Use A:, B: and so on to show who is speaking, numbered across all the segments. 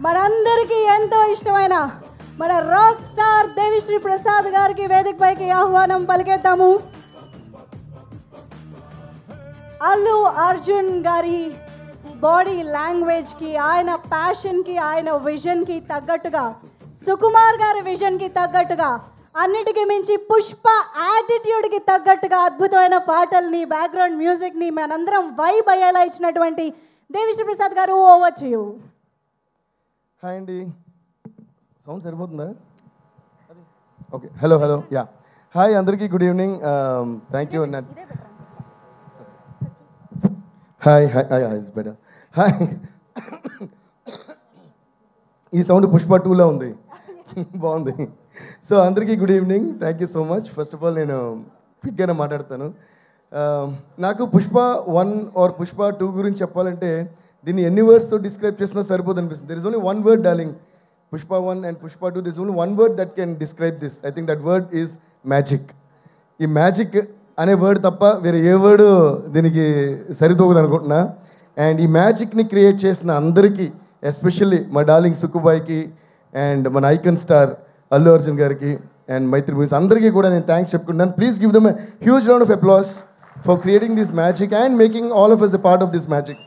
A: మనందరికీ ఎంతో ఇష్టమైన మన రాక్ స్టార్ దేవిశ్రీ ప్రసాద్ గారికి వేదికపైకి ఆహ్వానం పలికేద్దాము. అల్లు అర్జున్ గారి బాడీ లాంగ్వేజ్కి, ఆయన ప్యాషన్కి, ఆయన విజన్కి తగ్గట్టుగా, సుకుమార్ గారి విజన్కి తగ్గట్టుగా, అన్నిటికీ మించి పుష్ప యాటిట్యూడ్కి తగ్గట్టుగా అద్భుతమైన పాటల్ని, బ్యాక్గ్రౌండ్ మ్యూజిక్ని మనందరం వైబ్ అయ్యేలా ఇచ్చినటువంటి Devi Sri Prasad garu, over to you.
B: Hi అండి, సౌండ్ సరిపోతుందా? Okay, hello hello, ya, hi అందరికీ, good evening, thank you. Hi hi hi, it's better. Hi, ఈ సౌండ్ పుష్ప 2లో ఉంది, బాగుంది. సో అందరికీ good evening, thank you so much. First of all నేను క్విక్గానే మాట్లాడతాను. నాకు పుష్ప 1 ఆర్ పుష్ప 2 గురించి చెప్పాలంటే దీన్ని ఎన్ని వర్డ్స్తో డిస్క్రైబ్ చేసినా సరిపోదు అనిపిస్తుంది. There is only one word darling. Pushpa 1 and Pushpa 2, this only one word that can describe this. I think that word is magic. ఈ మ్యాజిక్ అనే వర్డ్ తప్ప వేరే ఏ వర్డ్ దీనికి సరితూగదు అనుకుంటున్నా. అండ్ ఈ మ్యాజిక్ని క్రియేట్ చేసిన అందరికీ, ఎస్పెషల్లీ మా డార్లింగ్ సుక్కుబాయికి అండ్ మన ఐకన్ స్టార్ అల్లు అర్జున్ గారికి అండ్ మైత్రి మూవీస్ అందరికీ కూడా నేను థ్యాంక్స్ చెప్పుకుంటాను. Please give them a huge round of applause for creating this magic and making all of us a part of this magic.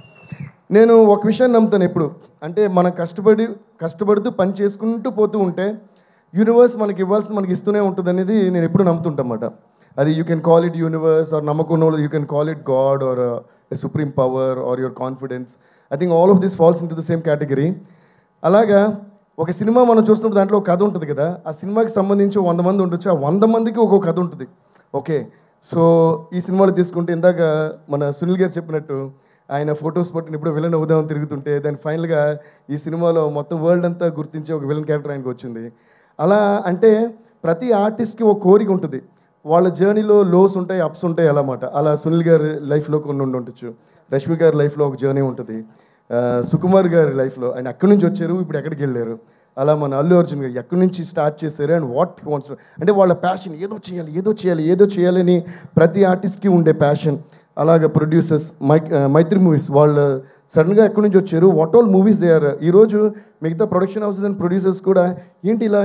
B: నేను ఒక విషయాన్ని నమ్ముతాను ఎప్పుడు, అంటే మనం కష్టపడుతూ పని చేసుకుంటూ పోతూ ఉంటే యూనివర్స్ మనకి ఇవ్వాల్సింది మనకి ఇస్తూనే ఉంటుంది అనేది నేను ఎప్పుడు నమ్ముతుంటన్నమాట. అది you can call it universe or నమ్మకం, you can call it God or a supreme power or your confidence. I think all of this falls into the same category. అలాగా ఒక సినిమా మనం చూస్తున్నప్పుడు దాంట్లో ఒక కథ ఉంటుంది కదా, ఆ సినిమాకి సంబంధించి 100 మంది ఉండొచ్చు, ఆ 100 మందికి ఒక్కొక్క కథ ఉంటుంది. ఓకే, సో ఈ సినిమాలో తీసుకుంటే ఇందాక మన సునీల్ గారు చెప్పినట్టు ఆయన ఫొటోస్ పట్టిన ఇప్పుడు విలన్ అవుదామని తిరుగుతుంటే దాని ఫైనల్గా ఈ సినిమాలో మొత్తం వరల్డ్ అంతా గుర్తించే ఒక విలన్ క్యారెక్టర్ ఆయనకు వచ్చింది. అలా అంటే ప్రతి ఆర్టిస్ట్కి ఒక కోరిక ఉంటుంది, వాళ్ళ జర్నీలో లోస్ ఉంటాయి, అప్స్ ఉంటాయి అన్నమాట. అలా సునీల్ గారి లైఫ్లో కొన్ని ఉండొచ్చు, రష్మి గారి లైఫ్లో ఒక జర్నీ ఉంటుంది, సుకుమార్ గారి లైఫ్లో ఆయన ఎక్కడి నుంచి వచ్చారు, ఇప్పుడు ఎక్కడికి వెళ్ళారు. అలా మన అల్లు అర్జున్ గారు ఎక్కడి నుంచి స్టార్ట్ చేశారు అండ్ వాట్ వాంట్స్, అంటే వాళ్ళ ప్యాషన్ ఏదో చేయాలని ప్రతి ఆర్టిస్ట్కి ఉండే ప్యాషన్. అలాగే ప్రొడ్యూసర్స్ మైత్రి మూవీస్ వాళ్ళు సడన్గా ఎక్కడి నుంచి వచ్చారు, what all movies they are. ఈరోజు మిగతా ప్రొడక్షన్ హౌసెస్ అండ్ ప్రొడ్యూసర్స్ కూడా ఏంటి ఇలా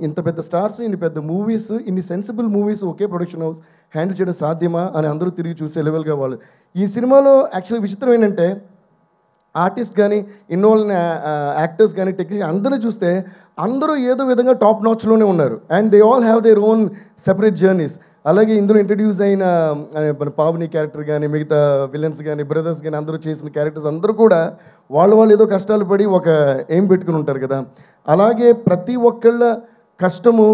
B: ఇంత పెద్ద స్టార్స్, ఇన్ని పెద్ద మూవీస్, ఇన్ని సెన్సిబుల్ మూవీస్ ఒకే ప్రొడక్షన్ హౌస్ హ్యాండిల్ చేయడం సాధ్యమా అని అందరూ తిరిగి చూసే లెవెల్గా వాళ్ళు. ఈ సినిమాలో యాక్చువల్లీ విచిత్రం ఏంటంటే ఆర్టిస్ట్ కానీ ఇన్వాల్వ్ యాక్టర్స్ కానీ టెక్నీషియన్ అందరూ చూస్తే అందరూ ఏదో విధంగా టాప్ నాచ్లోనే ఉన్నారు and they all have their own separate journeys. అలాగే ఇందులో ఇంట్రడ్యూస్ అయిన మన పావని క్యారెక్టర్ కానీ మిగతా విలన్స్ కానీ బ్రదర్స్ కానీ అందరూ చేసిన క్యారెక్టర్స్ అందరూ కూడా వాళ్ళు ఏదో కష్టాలు పడి ఒక ఎయిమ్ పెట్టుకుని ఉంటారు కదా. అలాగే ప్రతి ఒక్కళ్ళ కష్టము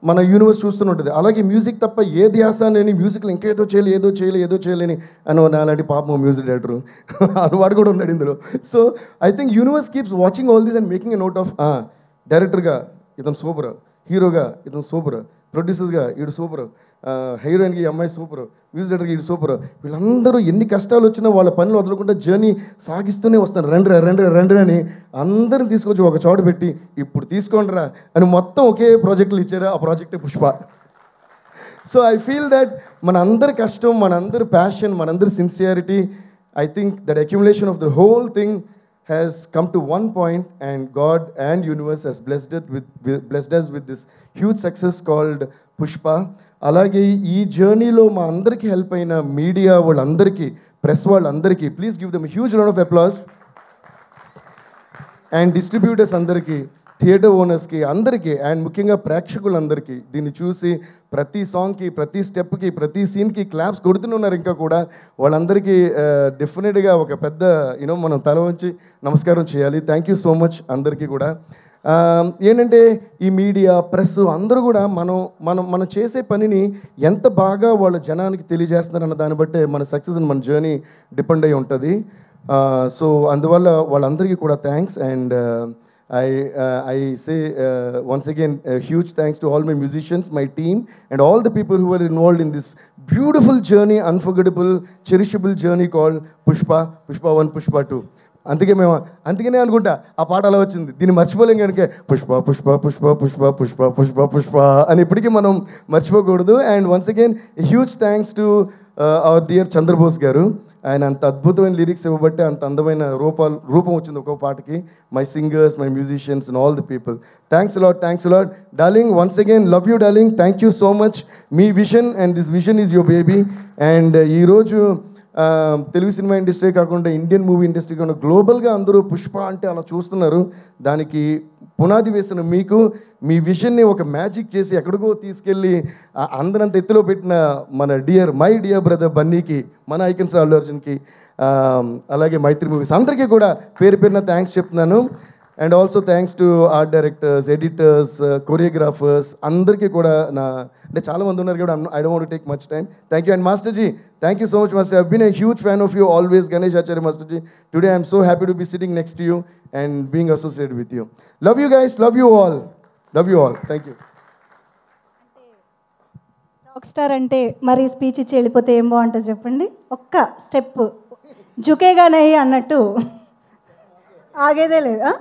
B: మన యూనివర్స్ చూస్తూనే ఉంటుంది. అలాగే మ్యూజిక్ తప్ప ఏ ధ్యాస లేని మ్యూజిక్లో ఇంకేదో చేయలేని అని అలాంటి పాపం మ్యూజిక్ డైరెక్టరు వాడు కూడా ఉన్నాడు ఇందులో. So I think universe keeps watching all these and making a note of డైరెక్టర్గా ఇతను సూపర్, హీరోగా ఇతను సూపర్, ప్రొడ్యూసర్స్గా ఈడు సూపర్, హీరోయిన్కి ఈ అమ్మాయి సూపర్, మ్యూజిక్ డైరెక్టర్కి ఈడు సూపర్. వీళ్ళందరూ ఎన్ని కష్టాలు వచ్చినా వాళ్ళ పనులు వదలకుండా జర్నీ సాగిస్తూనే వస్తారు. రండి అని అందరిని తీసుకొచ్చి ఒక చోట పెట్టి ఇప్పుడు తీసుకోండిరా అని మొత్తం ఒకే ప్రాజెక్టులు ఇచ్చారు. ఆ ప్రాజెక్టే Pushpa. So I feel that మన అందరి కష్టం, మన అందరి ప్యాషన్, మన అందరి sincerity, I think that accumulation of the whole thing has come to one point and God and universe has blessed us with this huge success called Pushpa. అలాగే ఈ జర్నీలో మా అందరికీ హెల్ప్ అయిన మీడియా వాళ్ళందరికీ, ప్రెస్ వాళ్ళందరికీ, please give them huge round of applause. And distributors అందరికీ, theatre ఓనర్స్కి అందరికీ, అండ్ ముఖ్యంగా ప్రేక్షకులందరికీ, దీన్ని చూసి ప్రతి సాంగ్కి, ప్రతి స్టెప్కి, ప్రతి సీన్కి క్లాప్స్ కొడుతున్నారు. ఇంకా కూడా వాళ్ళందరికీ డెఫినెట్గా ఒక పెద్ద మనం తల వంచి నమస్కారం చేయాలి. థ్యాంక్ యూ సో మచ్ అందరికీ కూడా. ఏంటంటే ఈ మీడియా, ప్రెస్ అందరూ కూడా మనం చేసే పనిని ఎంత బాగా వాళ్ళ జనానికి తెలియజేస్తున్నారన్న దాన్ని బట్టే మన సక్సెస్ మన జర్నీ డిపెండ్ అయి ఉంటుంది. సో అందువల్ల వాళ్ళందరికీ కూడా thanks. And I say once again huge thanks to all my musicians, my team and all the people who were involved in this beautiful journey, unforgettable, cherishable journey called Pushpa 1, Pushpa 2. అందుకనే అనుకుంటా ఆ పాట అలా వచ్చింది. దీన్ని మర్చిపోలేం కనుక పుష్ప పుష్ప పుష్ప పుష్ప పుష్ప పుష్ప పుష్ప అని ఇప్పటికీ మనం మర్చిపోకూడదు. And once again huge thanks to our dear Chandrabose garu. ఆయన అంత అద్భుతమైన లిరిక్స్ ఇవ్వబట్టి అంత అందమైన రూపం వచ్చింది ఒక్కో పాటకి. My singers, my musicians and all the people, thanks lot darling. Once again love you darling, thank you so much. Me vision and this vision is your baby. And ఈరోజు తెలుగు సినిమా ఇండస్ట్రీ కాకుండా Indian movie industry కాకుండా గ్లోబల్గా అందరూ పుష్ప అంటే అలా చూస్తున్నారు. దానికి పునాది వేసిన మీకు మీ విజన్ని ఒక మ్యాజిక్ చేసి ఎక్కడికో తీసుకెళ్ళి అందరంత ఎత్తులో పెట్టిన మన మై డియర్ బ్రదర్ బన్నీకి, మన ఐకన్ స్టార్ అల్లు అర్జున్కి, అలాగే మైత్రి మూవీస్ అందరికీ కూడా పేరు పేరున థ్యాంక్స్ చెప్తున్నాను. And also thanks to art directors, editors, choreographers అందరికీ కూడా అంటే చాలామంది ఉన్నారు కూడా. I don't want to take much time. Thank you. And master ji, thank you so much master. I been a huge fan of you always, Ganesh Acharya master ji. Today I'm so happy to be sitting next to you and being associated with you. Love you guys, love you all. Thank you.
A: Rock star అంటే మరి speech ఇచ్చి వెళ్ళిపోతే ఏం బాగుంటుంది చెప్పండి. ఒక్క step జుకేగానే అన్నట్టు ఆగేదే లేదు.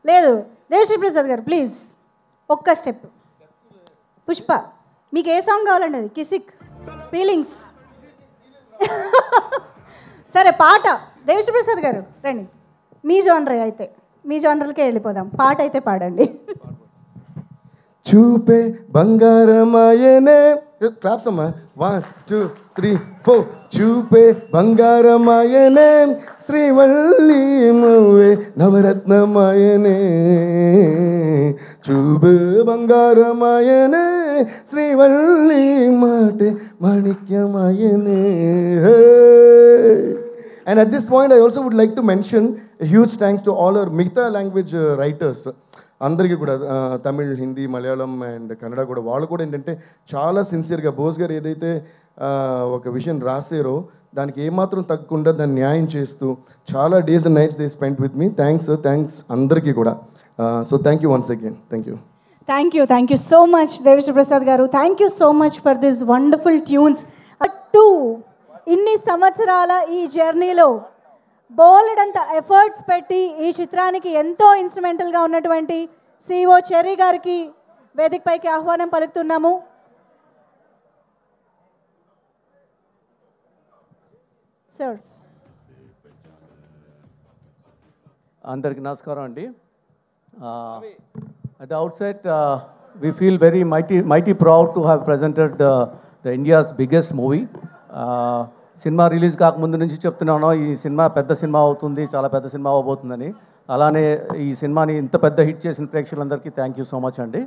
A: లేదు దేవశ్రీ ప్రసాద్ గారు ప్లీజ్ ఒక్క స్టెప్. పుష్ప మీకు ఏ సాంగ్ కావాలండి? అది కిసిక్, ఫీలింగ్స్, సరే పాట. దేవశ్రీ ప్రసాద్ గారు రండి, మీ జోనరే అయితే మీ జోనర్లకే వెళ్ళిపోదాం. పాట అయితే పాడండి.
B: చూపే బంగారమాయనే, క్లాప్స్ అమ్మా, 1 2 3 4. చూపే బంగారమాయనే, శ్రీవల్లి మౌవే నవరత్నమాయనే. చూపే బంగారమాయనే, శ్రీవల్లి మాటే మాణిక్యమాయనే. And at this point, I also would like to mention a huge thanks to all our మిగతా లాంగ్వేజ్ రైటర్స్ అందరికీ కూడా, తమిళ్, హిందీ, మలయాళం అండ్ కన్నడ కూడా. వాళ్ళు కూడా ఏంటంటే చాలా సిన్సియర్గా బోస్ గారు ఏదైతే ఒక విషయం రాసారో దానికి ఏమాత్రం తగ్గకుండా దాన్ని న్యాయం చేస్తూ చాలా days and nights they spend with me. Thanks అందరికీ కూడా. So thank you once again. Thank you
A: so much Devi Sri Prasad garu. Thank you so much for this wonderful tunes. ఇన్ని సంవత్సరాల ఈ జర్నీలో బోలెడంత ఎఫర్ట్స్ పెట్టి ఈ చిత్రానికి ఎంతో ఇన్స్ట్రుమెంటల్గా ఉన్నటువంటి సిఓ చెర్రీ గారికి వేదికపైకి ఆహ్వానం పలుకుతున్నాము. సార్
C: అందరికి నమస్కారం అండి. At the outset we feel very mighty proud to have presented the India's biggest movie. Cinema release కాకముందు నుంచి చెప్తున్నాను, ఈ సినిమా పెద్ద సినిమా అవుతుంది, చాలా పెద్ద సినిమా అవబోతుందని. అలానే ఈ సినిమాని ఇంత పెద్ద హిట్ చేసిన ప్రేక్షకులందరికీ థ్యాంక్ యూ సో మచ్ అండి.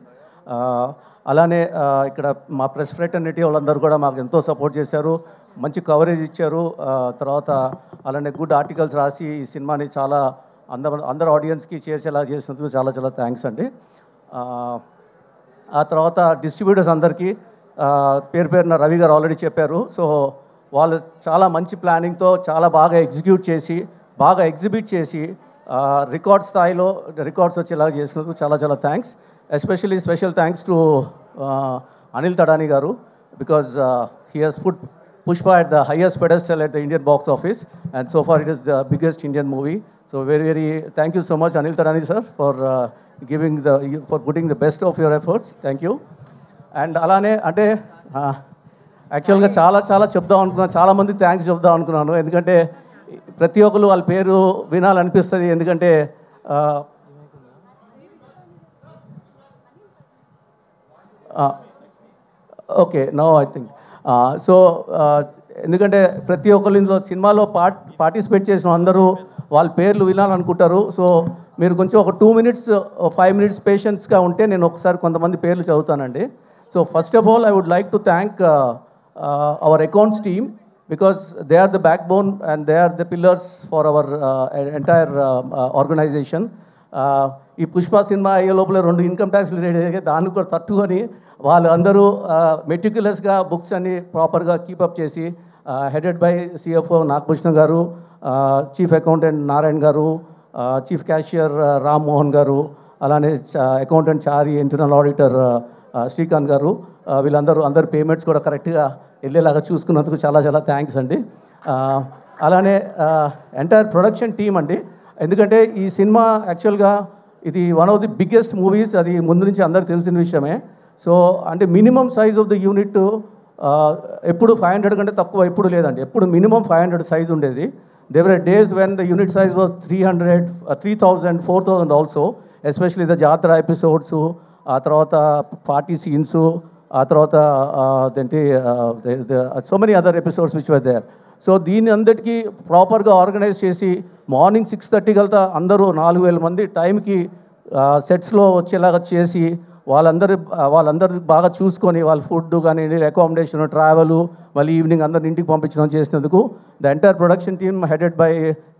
C: అలానే ఇక్కడ మా ప్రెస్ ఫ్రెటర్నిటీ వాళ్ళందరూ కూడా మాకు ఎంతో సపోర్ట్ చేశారు, మంచి కవరేజ్ ఇచ్చారు. తర్వాత అలానే గుడ్ ఆర్టికల్స్ రాసి ఈ సినిమాని చాలా అందరు ఆడియన్స్కి చేసేలా చేసినందుకు చాలా చాలా థ్యాంక్స్ అండి. ఆ తర్వాత డిస్ట్రిబ్యూటర్స్ అందరికీ పేరున రవి గారు ఆల్రెడీ చెప్పారు. సో వాళ్ళు చాలా మంచి ప్లానింగ్తో చాలా బాగా ఎగ్జిక్యూట్ చేసి బాగా ఎగ్జిబిట్ చేసి రికార్డ్ స్థాయిలో రికార్డ్స్ వచ్చేలాగా చేసినందుకు చాలా చాలా thanks. Especially special thanks to Anil Thadani garu, because he's హెస్ పుట్ Pushpa at the highest pedestal at the Indian box office, and so far it is the biggest Indian movie. So very thank you so much Anil Tadani sir for putting the best of your efforts. Thank you. And alane ante యాక్చువల్గా చాలా చెప్దాం అనుకున్నాను, చాలామంది thanks చెప్దాం అనుకున్నాను. ఎందుకంటే ప్రతి ఒక్కరు వాళ్ళ పేరు వినాలనిపిస్తుంది. ఎందుకంటే okay now I think so ఎందుకంటే ప్రతి ఒక్కరు ఇందులో సినిమాలో పార్టిసిపేట్ చేసిన అందరూ వాళ్ళ పేర్లు వినాలనుకుంటారు. సో మీరు కొంచెం ఒక 2 minutes 5 minutes పేషెన్స్గా ఉంటే నేను ఒకసారి కొంతమంది పేర్లు చదువుతానండి. So first of all I would like to thank our accounts team, because they are the backbone and they are the pillars for our entire organization. ఈ పుష్ప సినిమా అయ్యే లోపల 2 ఇన్కమ్ ట్యాక్స్లు రేట్ అయ్యాయి, దాన్ని కూడా తట్టుకొని వాళ్ళందరూ మెటిక్యులస్గా బుక్స్ అన్ని ప్రాపర్గా కీపప్ చేసి హెడెడ్ బై సిఎఫ్ఓ నాగభూషణ గారు, చీఫ్ అకౌంటెంట్ నారాయణ గారు, చీఫ్ క్యాషియర్ రామ్ మోహన్ గారు, అలానే అకౌంటెంట్ చారి, ఇంటర్నల్ ఆడిటర్ శ్రీకాంత్ గారు, అందరి పేమెంట్స్ కూడా కరెక్ట్గా వెళ్ళేలాగా చూసుకున్నందుకు చాలా థ్యాంక్స్ అండి. అలానే ఎంటైర్ ప్రొడక్షన్ టీమ్ అండి, ఎందుకంటే ఈ సినిమా యాక్చువల్గా ఇది one of the biggest movies, అది ముందు నుంచి అందరికి తెలిసిన విషయమే. సో అంటే minimum size of the unit ఎప్పుడు 500 కంటే తక్కువ ఎప్పుడు లేదండి, ఎప్పుడు మినిమం 500 సైజ్ ఉండేది. There were days when the unit size was 300, 3000, 4000 also, especially the jatara episodes, ఆ తర్వాత పార్టీ సీన్స్, ఆ తర్వాత అదేంటి so many other episodes which were there. So దీన్ని అందరికీ ప్రాపర్గా ఆర్గనైజ్ చేసి మార్నింగ్ 6:30 కల్లా అందరూ 4000 మంది టైంకి సెట్స్లో వచ్చేలాగా చేసి వాళ్ళందరూ బాగా చూసుకొని వాళ్ళ ఫుడ్ కానీ అకామిడేషన్, ట్రావెల్, మళ్ళీ ఈవినింగ్ అందరిని ఇంటికి పంపించడం చేసినందుకు the entire production team headed by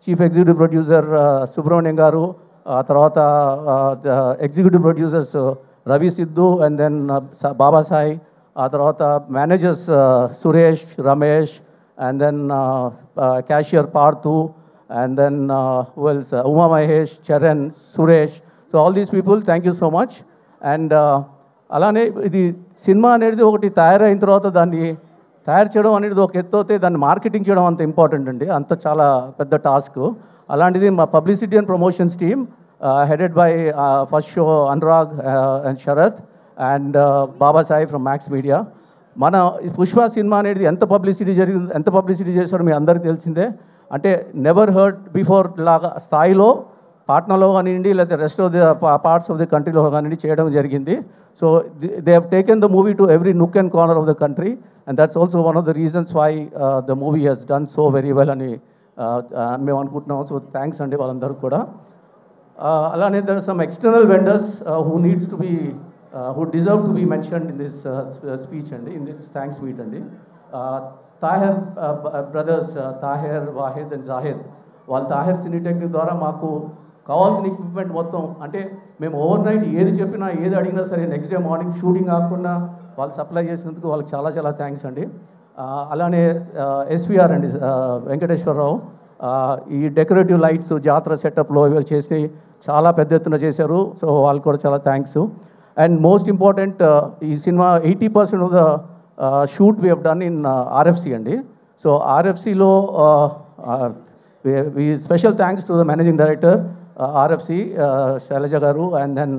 C: chief executive producer Subrahmanyam garu, ఆ తర్వాత executive producers Ravi Siddhu and then Baba Sai, ఆ తర్వాత managers Suresh, Ramesh, and then cashier Parthu, and then who else? Uma Mahesh, Charan, Suresh. So all these people, thank you so much. And అలానే ఇది cinema అనేది ఒకటి తయారైన తర్వాత దాన్ని తయారు చేయడం అనేది ఒక ఎత్తు అయితే దాన్ని మార్కెటింగ్ చేయడం అంత ఇంపార్టెంట్ అండి, అంత చాలా పెద్ద టాస్క్. అలాంటిది మా publicity and promotions team headed by first show Anurag and Sharath and Baba Sai from Max Media. మన పుష్ప సినిమా అనేది ఎంత పబ్లిసిటీ చేశారో మీ అందరికీ తెలిసిందే. అంటే నెవర్ హర్డ్ బిఫోర్ లాగా స్థాయిలో పాట్నాలో కానివ్వండి లేదా rest of the parts of the కంట్రీలో కానివ్వండి చేయడం జరిగింది. So they have taken the movie to every nook and corner of the country, and that's also one of the reasons why the movie has done so very well అని మేము అనుకుంటున్నాం. So thanks అండి వాళ్ళందరూ కూడా. అలానే there are some external vendors who needs to be who deserve to be mentioned in this speech and in this thanks meet and Tahir brothers Tahir, Wahid and Zahid, వాళ్ళు Tahir సినీటెక్నిక్ ద్వారా మాకు కావాల్సిన equipment మొత్తం అంటే మేము over night ఏది చెప్పినా ఏది అడిగినా సరే నెక్స్ట్ డే మార్నింగ్ షూటింగ్ కాకుండా వాళ్ళు సప్లై చేసినందుకు వాళ్ళకి చాలా చాలా థ్యాంక్స్ అండి. అలానే ఎస్విఆర్ అండి వెంకటేశ్వరరావు ఈ డెకరేటివ్ లైట్స్ జాతర సెటప్లో ఇవి చేసి చాలా పెద్ద ఎత్తున చేశారు. సో వాళ్ళకి కూడా చాలా థ్యాంక్స్. అండ్ మోస్ట్ ఇంపార్టెంట్ ఈ cinema 80% of the shoot we have done in RFC అండి. సో ఆర్ఎఫ్సిలో special thanks to the managing director RFC Sailaja garu, and then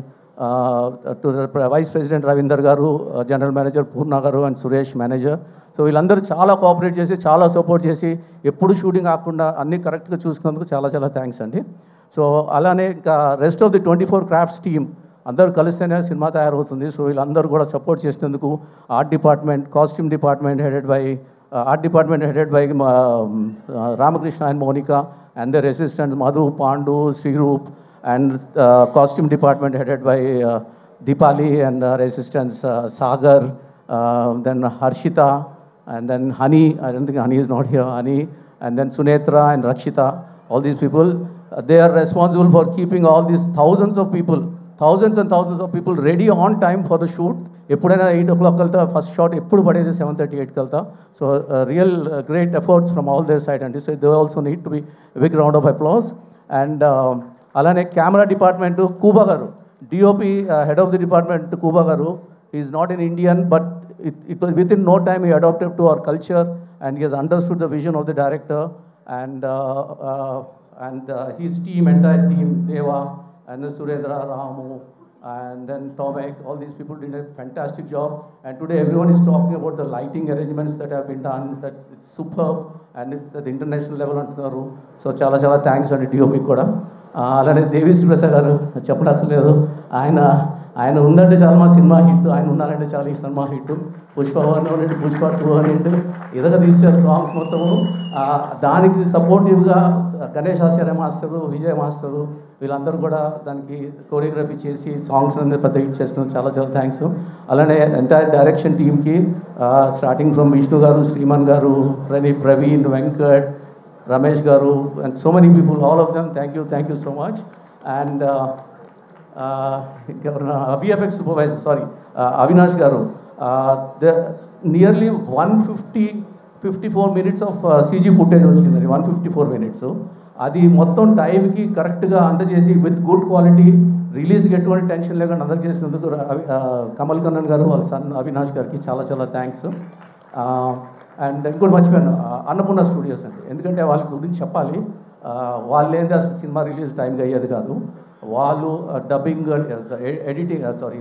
C: to the vice president Ravinder garu, general manager పూర్ణ గారు అండ్ సురేష్ మేనేజర్. సో వీళ్ళందరూ చాలా cooperate చేసి చాలా support చేసి ఎప్పుడు షూటింగ్ కాకుండా అన్నీ కరెక్ట్గా చూసుకున్నందుకు చాలా చాలా థ్యాంక్స్ అండి. సో అలానే ఇంకా rest of the 24 crafts team అందరూ కలిస్తేనే సినిమా తయారవుతుంది. సో వీళ్ళందరూ కూడా సపోర్ట్ చేసినందుకు art department, costume department headed by Ramakrishna and Mounika and their assistants Madhu, Pandu, Sriroop, and costume department headed by Deepali and her assistants Sagar, then Harshita, and then Hani. I don't think Hani is not here. Hani, and then Sunetra and Rakshita. All these people, they are responsible for keeping all these thousands and thousands of people ready on time for the shoot. ఎప్పుడైనా 8 o'clock కల్తా first shot ఎప్పుడు పడేది 7:38 కల్తా. So real great efforts from all their side అండి. So they also need to be big round of applause. And అలానే camera department Kuba garu, DOP head of the department Kuba garu, is not an Indian but it was within no time he adopted to our culture and he has understood the vision of the director and his team, entire team, Deva and then Surendra, Ramu, and then Tomek, all these people did a fantastic job. And today everyone is talking about the lighting arrangements that have been done. It's superb and it's at the international level antunnaru. So చాలా చాలా thanks అండి DOP కూడా. అలానే దేవిశ్రీ ప్రసాద్ గారు చెప్పనక్కర్లేదు, ఆయన ఉందంటే చాలా మా సినిమా హిట్, ఆయన ఉన్నారంటే చాలా ఈ సినిమా హిట్. పుష్ప 1 అనండి, పుష్ప 2 అనండి, ఇదగా తీశారు సాంగ్స్ మొత్తము. దానికి సపోర్టివ్గా గణేష్ ఆచార్య మాస్టరు, విజయ్ మాస్టరు వీళ్ళందరూ కూడా దానికి కోరియోగ్రఫీ చేసి సాంగ్స్ అనేది పెద్ద హిట్ చేస్తున్నాం. చాలా చాలా థ్యాంక్స్. అలానే ఎంటైర్ డైరెక్షన్ టీమ్కి starting from Vishnu garu, Sriman garu, Praveen, Venkat, Ramesh garu and so many people, all of them thank you so much. And VFX supervisor, Avinash garu, nearly 154 minutes of CG footage వచ్చిందండి. 154 minutes. అది మొత్తం టైంకి కరెక్ట్గా అందజేసి విత్ గుడ్ క్వాలిటీ రిలీజ్కి ఎటువంటి టెన్షన్ లేకుండా అందరికి చేసినందుకు కమల్ కన్నన్ గారు వాళ్ళ సన్ అవినాష్ గారికి చాలా చాలా థ్యాంక్స్. అండ్ ఇంకోటి మర్చిపోయాను, అన్నపూర్ణ స్టూడియోస్ అండి. ఎందుకంటే వాళ్ళ గురించి చెప్పాలి, వాళ్ళు ఏంది అసలు సినిమా రిలీజ్ టైంకి అయ్యేది కాదు. వాళ్ళు డబ్బింగ్,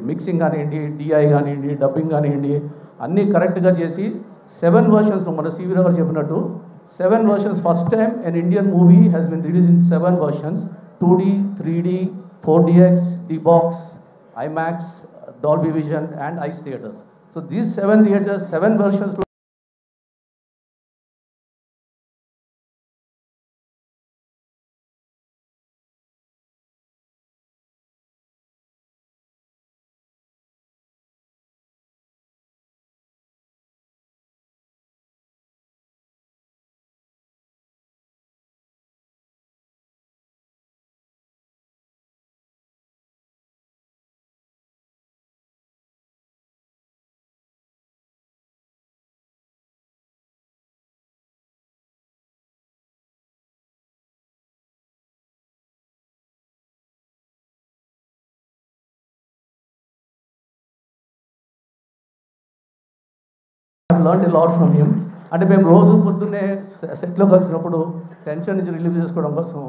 C: మిక్సింగ్ కానివ్వండి, DI కానివ్వండి, డబ్బింగ్ కానివ్వండి అన్నీ కరెక్ట్గా చేసి 7 versions, మన సివి రావు చెప్పినట్టు 7 versions. First time an Indian movie has been released in 7 versions: 2D, 3D, 4DX, D-Box, IMAX, Dolby Vision and ICE theaters. So these 7 theaters, 7 versions. I've learned a lot from him. అంటే మేము రోజు పొద్దున్నే సెట్లోకి వచ్చినప్పుడు tension నుంచి relieve చేసుకోవడం కోసం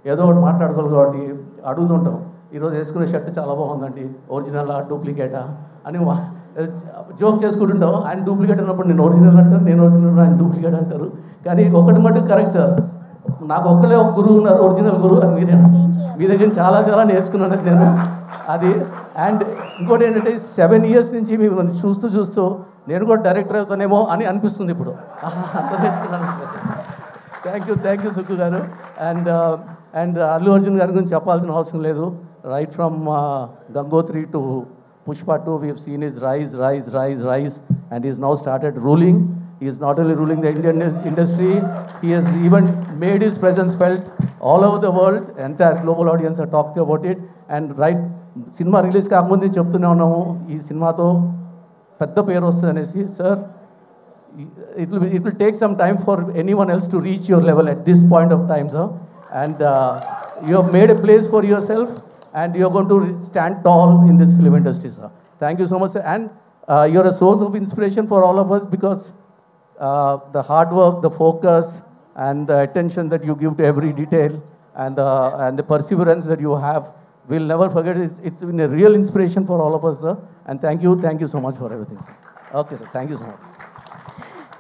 C: ఏదో ఒకటి మాట్లాడుకోవాలి కాబట్టి అడుగుతుంటాం, ఈరోజు వేసుకునే షర్ట్ చాలా బాగుందండి, ఒరిజినలా డూప్లికేటా అని జోక్ చేసుకుంటుంటాం. ఆయన డూప్లికేట్ అన్నప్పుడు నేను ఒరిజినల్ అంటారు, నేను ఒరిజినల్ ఆయన డూప్లికేట్ అంటారు. కానీ ఒకటి మటుకు కరెక్ట్ సార్, నాకు ఒక్కలే ఒక గురువు ఉన్నారు, ఒరిజినల్ గురువు, అది మీరే. మీ దగ్గర చాలా చాలా నేర్చుకున్నాను నేను అది. అండ్ ఇంకోటి ఏంటంటే 7 years నుంచి మిమ్మల్ని చూస్తూ నేను కూడా డైరెక్టర్ అవుతానేమో అని అనిపిస్తుంది ఇప్పుడు, అంత నేర్చుకున్నాను. థ్యాంక్ యూ సుక్కు గారు. అండ్ అల్లు అర్జున్ గారి గురించి చెప్పాల్సిన అవసరం లేదు. Right from Gangotri to Pushpa 2, we have seen his rise, and he has now started ruling. He is not only ruling the Indian industry, he has even made his presence felt all over the world. Entire global audience are talking about it. And right, cinema release కాకముందు చెప్తూనే ఉన్నాము, ఈ సినిమాతో పెద్ద పేరు వస్తుంది అనేసి. Sir, it will take some time for anyone else to reach your level at this point of time, sir. And you have made a place for yourself, and you are going to stand tall in this film industry, sir. Thank you so much, sir. And you are a source of inspiration for all of us, because the hard work, the focus, and the attention that you give to every detail, and the perseverance that you have, we'll never forget. It's been a real inspiration for all of us, sir. And thank you so much for everything, sir. Okay, sir. Thank you so much.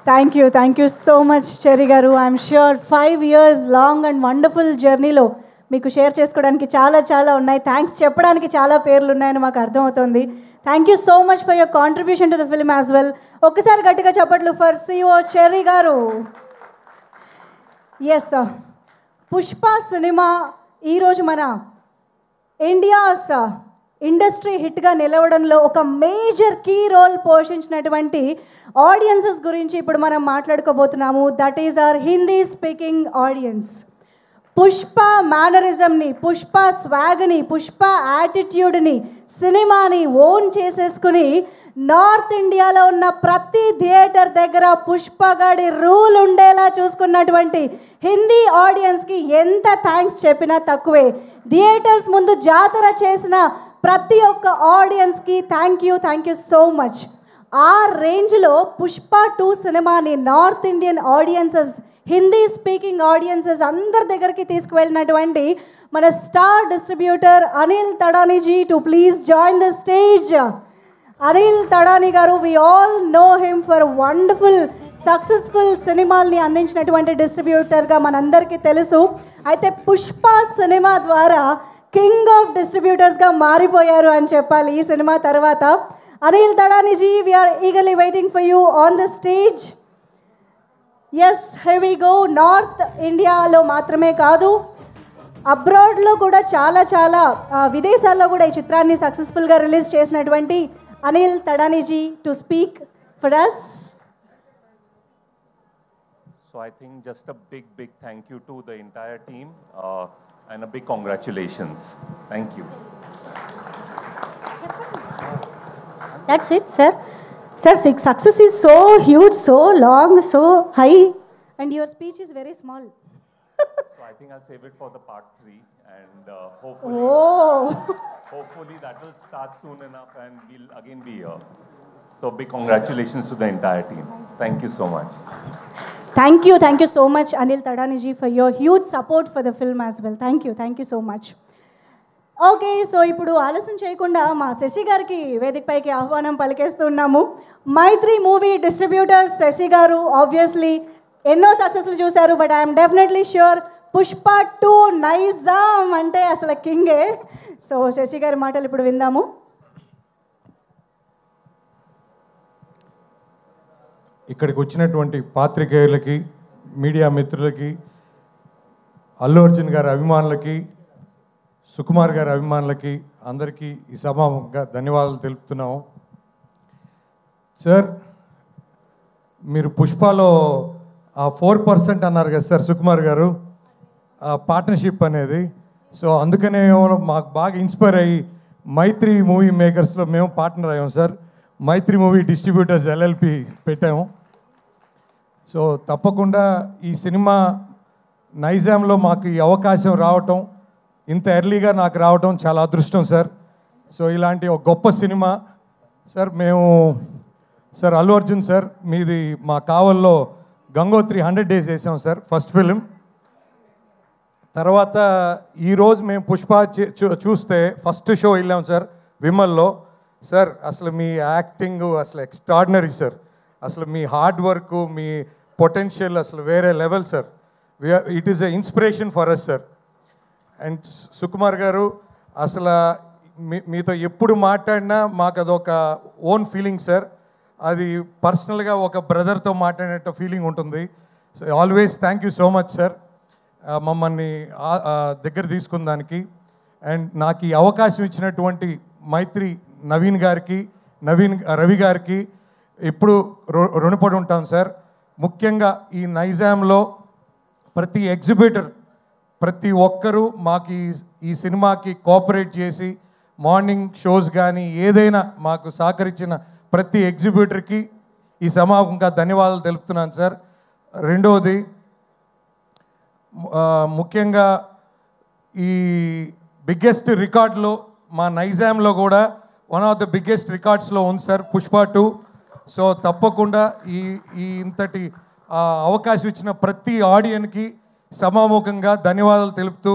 A: Thank you so much Cherry garu. I'm sure 5 years long and wonderful జర్నీలో మీకు share చేసుకోవడానికి చాలా ఉన్నాయి. Thanks చెప్పడానికి చాలా పేర్లు ఉన్నాయని మాకు అర్థమవుతుంది. Thank you so much for your contribution to the film as well. ఒక్కసారి గట్టిగా చప్పట్లు for CEO Cherry garu. Yes, Pushpa cinema ఈరోజు మన ఇండియాస్ ఇండస్ట్రీ హిట్గా నిలవడంలో ఒక మేజర్ కీ రోల్ పోషించినటువంటి ఆడియన్సెస్ గురించి ఇప్పుడు మనం మాట్లాడుకోబోతున్నాము. That is our Hindi speaking audience. Pushpa మేనరిజంని, పుష్ప స్వాగ్ని, పుష్ప యాటిట్యూడ్ని, సినిమాని ఓన్ చేసేసుకుని నార్త్ ఇండియాలో ఉన్న ప్రతి థియేటర్ దగ్గర పుష్పగాడి రూల్ ఉండేలా చూసుకున్నటువంటి హిందీ ఆడియన్స్కి ఎంత థ్యాంక్స్ చెప్పినా తక్కువే. థియేటర్స్ ముందు జాతర చేసిన ప్రతి ఒక్క ఆడియన్స్కి థ్యాంక్ యూ సో మచ్. ఆ రేంజ్లో పుష్ప 2 సినిమాని North Indian audiences, Hindi speaking audiences అందరి దగ్గరికి తీసుకువెళ్ళినటువంటి మన star distributor Anil Thadani ji to please join the stage. Anil Thadani garu, we all know him for wonderful successful సినిమాల్ని అందించినటువంటి డిస్ట్రిబ్యూటర్గా మనందరికీ తెలుసు. అయితే పుష్ప సినిమా ద్వారా కింగ్ ఆఫ్ డిస్ట్రిబ్యూటర్స్గా మారిపోయారు అని చెప్పాలి ఈ సినిమా తర్వాత. Anil Thadani ji, we are eagerly waiting for you on the stage. Yes, here we go. North ఇండియాలో మాత్రమే కాదు, అబ్రాడ్లో కూడా చాలా విదేశాల్లో కూడా ఈ చిత్రాన్ని సక్సెస్ఫుల్గా రిలీజ్ చేసినటువంటి Anil Thadani ji to speak for us.
D: So I think just a big thank you to the entire team and a big congratulations. Thank you.
A: That's it, sir. Sir, success is so huge, so long, so high, and your speech is very small.
D: So I think I'll save it for the part 3, and hopefully that will start soon enough, and we'll again be here. So big congratulations to the entire team. Thank you so much.
A: Thank you so much, Anil Tadaniji, for your huge support for the film as well. Thank you so much. Okay, so ఇప్పుడు ఆలస్యం చేయకుండా మా శశి గారికి వేదికపైకి ఆహ్వానం పలికేస్తున్నాము. మైత్రి movie distributor Shashi గారు obviously ఎన్నో సక్సెస్లు చూశారు, but I'm definitely sure Pushpa 2 Nizam అంటే అసలు కింగే. సో శశి గారి మాటలు ఇప్పుడు విందాము.
E: ఇక్కడికి వచ్చినటువంటి పాత్రికేయులకి, మీడియా మిత్రులకి, అల్లు అర్జున్ గారి అభిమానులకి, సుకుమార్ గారి అభిమానులకి అందరికీ ఈ సభాముఖంగా ధన్యవాదాలు తెలుపుతున్నాము. సార్, మీరు పుష్పలో ఆ 4% అన్నారు కదా సార్ సుకుమార్ గారు, ఆ పార్ట్నర్షిప్ అనేది. సో అందుకనే మాకు బాగా ఇన్స్పైర్ అయ్యి మైత్రి మూవీ మేకర్స్లో మేము పార్ట్నర్ అయ్యాం సార్. మైత్రి మూవీ డిస్ట్రిబ్యూటర్స్ ఎల్ఎల్పి పెట్టాము. సో తప్పకుండా ఈ సినిమా నైజాంలో మాకు ఈ అవకాశం రావటం, ఇంత ఎర్లీగా నాకు రావటం చాలా అదృష్టం సార్. సో ఇలాంటి ఒక గొప్ప సినిమా సార్. మేము సార్ అల్లు అర్జున్ సార్, మీది మా కావల్లో గంగోత్రి 100 days వేసాం సార్, ఫస్ట్ ఫిలిం. తర్వాత ఈరోజు మేము పుష్ప చూస్తే ఫస్ట్ షో వెళ్ళాం సార్ విమల్లో. సార్ అసలు మీ యాక్టింగ్ అసలు ఎక్స్ట్రాడినరీ సార్. అసలు మీ హార్డ్ వర్క్, మీ పొటెన్షియల్ అసలు వేరే level sir. It is a inspiration for us sir. And Sukumar garu, అసలు మీతో ఎప్పుడు మాట్లాడినా మాకు అదొక ఓన్ ఫీలింగ్ సార్. అది పర్సనల్గా ఒక బ్రదర్తో మాట్లాడినట్టు ఫీలింగ్ ఉంటుంది. So always thank you so much sir, మమ్మల్ని దగ్గర తీసుకున్న దానికి. అండ్ నాకు ఈ అవకాశం ఇచ్చినటువంటి మైత్రి రవి గారికి ఎప్పుడు రుణపడి ఉంటాం సార్. ముఖ్యంగా ఈ నైజాంలో ప్రతి ఎగ్జిబిటర్, ప్రతి ఒక్కరూ మాకు ఈ సినిమాకి కోఆపరేట్ చేసి మార్నింగ్ షోస్ కానీ ఏదైనా మాకు సహకరించిన ప్రతి ఎగ్జిబిటర్కి ఈ సమాపంగా ధన్యవాదాలు తెలుపుతున్నాను సార్. రెండవది, ముఖ్యంగా ఈ బిగ్గెస్ట్ రికార్డులో మా నైజాంలో కూడా వన్ ఆఫ్ ద బిగ్గెస్ట్ రికార్డ్స్లో ఉంది సార్ పుష్ప 2. సో తప్పకుండా ఈ ఇంతటి అవకాశం ఇచ్చిన ప్రతి ఆడియన్కి సమాముఖంగా ధన్యవాదాలు తెలుపుతూ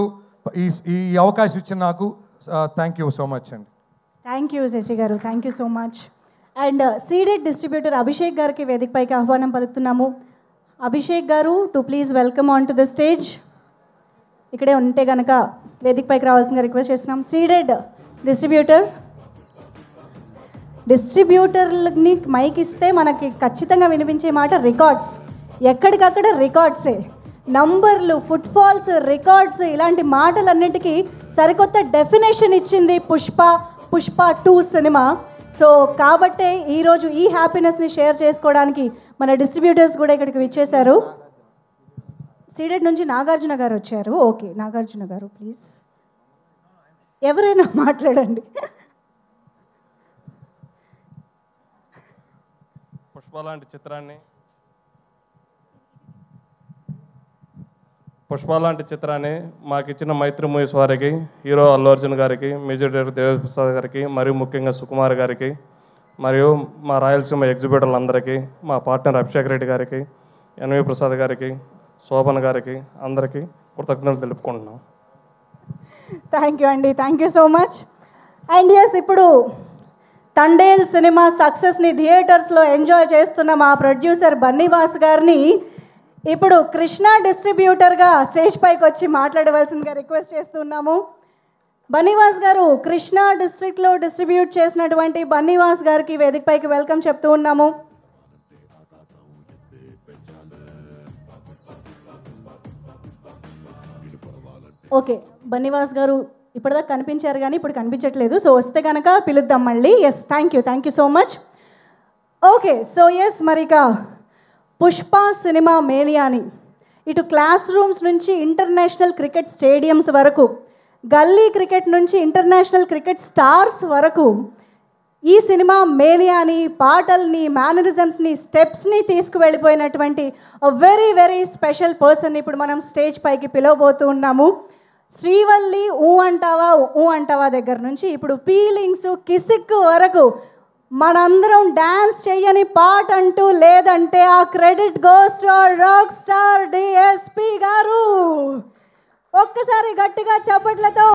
E: ఈ అవకాశం ఇచ్చిన నాకు థ్యాంక్ యూ సో మచ్ అండి.
A: Thank you Sasi garu, thank you so much. And ceded distributor Abhishek గారికి వేదికపైకి ఆహ్వానం పలుకుతున్నాము. Abhishek garu, to please welcome on to the stage. ఇక్కడే ఉంటే కనుక వేదికపైకి రావాల్సిందిగా రిక్వెస్ట్ చేస్తున్నాం. సీడెడ్ డిస్ట్రిబ్యూటర్ని మైక్ ఇస్తే మనకి ఖచ్చితంగా వినిపించే మాట రికార్డ్స్. ఎక్కడికక్కడ రికార్డ్సే, నంబర్లు, ఫుట్ఫాల్స్, రికార్డ్స్, ఇలాంటి మాటలన్నిటికీ సరికొత్త డెఫినేషన్ ఇచ్చింది పుష్ప 2 సినిమా. సో కాబట్టే ఈరోజు ఈ హ్యాపీనెస్ని షేర్ చేసుకోవడానికి మన డిస్ట్రిబ్యూటర్స్ కూడా ఇక్కడికి విచ్చేశారు. సీడెడ్ నుంచి నాగార్జున గారు వచ్చారు. ఓకే, నాగార్జున గారు ప్లీజ్, ఎవరైనా మాట్లాడండి.
F: పుష్ప లాంటి చిత్రాన్ని మాకు ఇచ్చిన మైత్రి మూవీస్ వారికి, హీరో అల్లు అర్జున్ గారికి, మ్యూజిక్ డైరెక్టర్ దేవప్రసాద్ గారికి, మరియు ముఖ్యంగా సుకుమార్ గారికి, మరియు మా రాయలసీమ ఎగ్జిబిటర్లందరికీ, మా పార్ట్నర్ అభిషేక్ రెడ్డి గారికి, ఎన్వి ప్రసాద్ గారికి, శోభన్ గారికి, అందరికీ కృతజ్ఞతలు తెలుపుకుంటున్నాం.
A: థ్యాంక్ యూ అండి, thank you so much. And yes, ఇప్పుడు తండేల్ సినిమా సక్సెస్ని థియేటర్స్లో ఎంజాయ్ చేస్తున్న మా ప్రొడ్యూసర్ బన్నీవాస్ గారిని ఇప్పుడు కృష్ణ డిస్ట్రిబ్యూటర్గా స్టేజ్ పైకి వచ్చి మాట్లాడవలసిందిగా రిక్వెస్ట్ చేస్తున్నాము. బన్నీవాస్ గారు, కృష్ణ డిస్ట్రిక్ట్లో డిస్ట్రిబ్యూట్ చేసినటువంటి బన్నీవాస్ గారికి వేదికపైకి వెల్కమ్ చెప్తూ ఉన్నాము. ఓకే, బన్నీవాస్ గారు ఇప్పటిదాకా కనిపించారు కానీ ఇప్పుడు కనిపించట్లేదు. సో వస్తే కనుక పిలుద్దాం మళ్ళీ. Yes, thank you so much. Okay, so yes, మరి ఇక పుష్ప సినిమా మేనియాని ఇటు క్లాస్ రూమ్స్ నుంచి ఇంటర్నేషనల్ క్రికెట్ స్టేడియంస్ వరకు, గల్లీ క్రికెట్ నుంచి ఇంటర్నేషనల్ క్రికెట్ స్టార్స్ వరకు ఈ సినిమా మేనియాని, పాటల్ని, మేనరిజమ్స్ని, స్టెప్స్ని తీసుకువెళ్ళిపోయినటువంటి వెరీ వెరీ స్పెషల్ పర్సన్ ఇప్పుడు మనం స్టేజ్ పైకి పిలవబోతూ ఉన్నాము. శ్రీవల్లి ఊ అంటావా దగ్గర నుంచి ఇప్పుడు ఫీలింగ్స్, కిసిక్ వరకు మనందరం డ్యాన్స్ చెయ్యని పాట అంటూ లేదంటే ఆ credit goes to rock star DSP గారు. ఒక్కసారి గట్టిగా చప్పట్లతో